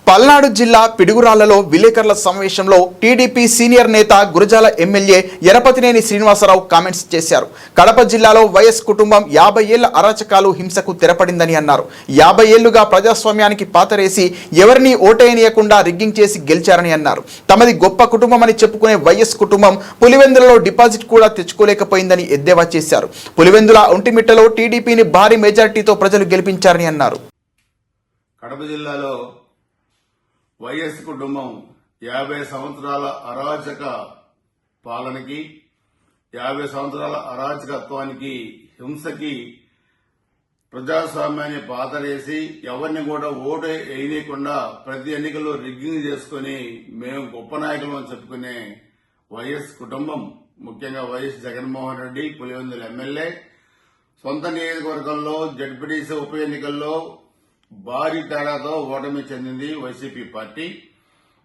పల్నాడు జిల్లా పిడుగురాళ్లలో విలేకరుల సమావేశంలో టీడీపీ సీనియర్ నేత గురజాల ఎమ్మెల్యే ఎరపతినేని శ్రీనివాసరావు కామెంట్స్ చేశారు. కడప జిల్లాలో వైఎస్ కుటుంబం 50 ఏళ్ల అరాచకాలు హింసకు తెరపడిందని అన్నారు. 50 ఏళ్లుగా ప్రజాస్వామ్యానికి పాతరేసి ఎవరిని ఓటేయనీయకుండా రిగ్గింగ్ చేసి గెలిచారని అన్నారు. తమది గొప్ప కుటుంబమని చెప్పుకునే వైఎస్ కుటుంబం పులివెందులలో డిపాజిట్ కూడా తెచ్చుకోలేకపోయిందని ఎద్దేవా చేశారు. పులివెందుల ఒంటిమిట్టలో టీడీపీని భారీ మెజార్టీతో ప్రజలు గెలిపించారని అన్నారు. కడప జిల్లాలో వైఎస్ కుటుంబం 50 సంవత్సరాల అరాచక పాలనకి, 50 సంవత్సరాల అరాచకత్వానికి, హింసకి, ప్రజాస్వామ్యాన్ని పాతరేసి ఎవరిని కూడా ఓటు వేయనీయకుండా ప్రతి ఎన్నికల్లో రిగ్గింగ్ చేసుకుని మేము గొప్ప నాయకులు అని చెప్పుకునే వైఎస్ కుటుంబం, ముఖ్యంగా వైఎస్ జగన్మోహన్ రెడ్డి పులివెందుల ఎమ్మెల్యే, సొంత నియోజకవర్గంలో జడ్పీటీసీ ఉప ఎన్నికల్లో భారీ తేడాతో ఓటమి చెందింది వైసీపీ పార్టీ.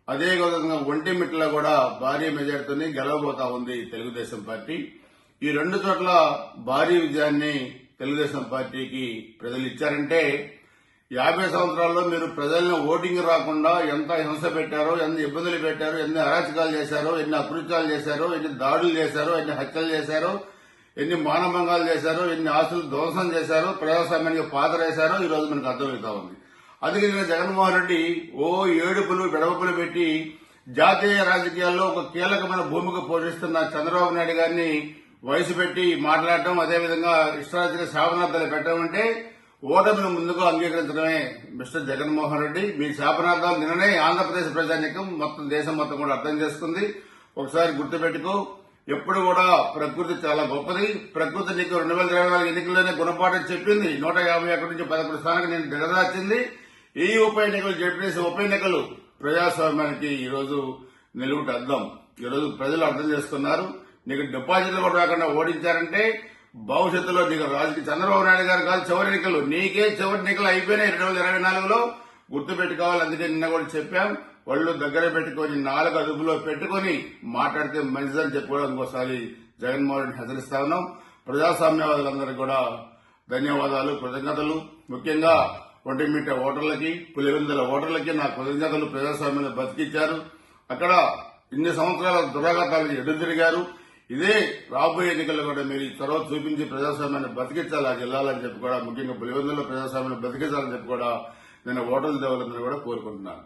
అదేవిధంగా ఒంటిమిట్టలో కూడా భారీ మెజార్టీని గెలవబోతా ఉంది తెలుగుదేశం పార్టీ. ఈ రెండు చోట్ల భారీ విజయాన్ని తెలుగుదేశం పార్టీకి ప్రజలు ఇచ్చారంటే 50 సంవత్సరాల్లో మీరు ప్రజలను ఓటింగ్ రాకుండా ఎంత హింస పెట్టారో, ఎన్ని ఇబ్బందులు పెట్టారో, ఎన్ని అరాచకాలు చేశారో, ఎన్ని అకృత్యాలు చేశారో, ఎన్ని దాడులు చేశారో, ఎన్ని హత్యలు చేశారో, ఎన్ని మానభంగాలు చేశారో, ఎన్ని ఆస్తులు ధ్వంసం చేశారో, ప్రజాస్వామ్యానికి పాతరేశారో ఈ రోజు మనకు అర్థమవుతా ఉంది. అందుకే జగన్మోహన్ రెడ్డి ఏడుపులు బెడవపులు పెట్టి జాతీయ రాజకీయాల్లో ఒక కీలకమైన భూమిక పోషిస్తున్న చంద్రబాబు నాయుడు గారిని వయసు పెట్టి మాట్లాడటం, అదేవిధంగా ఇష్టారాజ్య శాపనార్థాలు పెట్టడం అంటే ఓటమిని ముందుకు అంగీకరించడమే. మిస్టర్ జగన్మోహన్ రెడ్డి, మీ శాపనార్థాలు నిన్ననే ఆంధ్రప్రదేశ్ ప్రజానీకం మొత్తం దేశం మొత్తం కూడా అర్థం చేసుకుంది. ఒకసారి గుర్తుపెట్టుకో, ఎప్పుడు కూడా ప్రకృతి చాలా గొప్పది. ప్రకృతి నీకు 2024 ఎన్నికల్లోనే గుణపాఠం చెప్పింది. 151 నుంచి 11 స్థానానికి నేను దిగదార్చింది. ఈ ఉప ఎన్నికలు, జడ్పీటీసీ ఉప ఎన్నికలు ప్రజాస్వామ్యానికి ఈ రోజు నిలువుట అర్థం. ఈ రోజు ప్రజలు అర్థం చేసుకున్నారు. నీకు డిపాజిట్లు కూడా రాకుండా ఓడించారంటే భవిష్యత్తులో నీకు రాజకీయ చంద్రబాబు నాయుడు గారు కాదు చివరి ఎన్నికలు, నీకే చివరి ఎన్నికలు అయిపోయినాయి 2024లో. గుర్తుపెట్టుకోవాలి. అందుకే నిన్న కూడా చెప్పాం, ఒళ్ళు దగ్గర పెట్టుకుని 4 అదుపులో పెట్టుకుని మాట్లాడితే మంచిదని చెప్పుకోవడం ఇంకోసారి జగన్మోహన్ రెడ్డి హెచ్చరిస్తా ఉన్నాం. ప్రజాస్వామ్యవాదులందరికీ కూడా ధన్యవాదాలు, కృతజ్ఞతలు. ముఖ్యంగా ఒంటిమిట్ట ఓటర్లకి, పులివెందుల ఓటర్లకి నా కృతజ్ఞతలు. ప్రజాస్వామ్యాన్ని బతికించారు. అక్కడ ఇన్ని సంవత్సరాల దురాఘాతాలకు ఎదురుతిరిగారు. ఇదే రాబోయే ఎన్నికల్లో కూడా మీరు చొరవ చూపించి ప్రజాస్వామ్యాన్ని బతికించాలి ఆ జిల్లాలని చెప్పి కూడా, ముఖ్యంగా పులివెందుల ప్రజాస్వామ్యాన్ని బతికించాలని చెప్పి కూడా నేను ఓటర్ల దేవులందరూ కూడా కోరుకుంటున్నాను.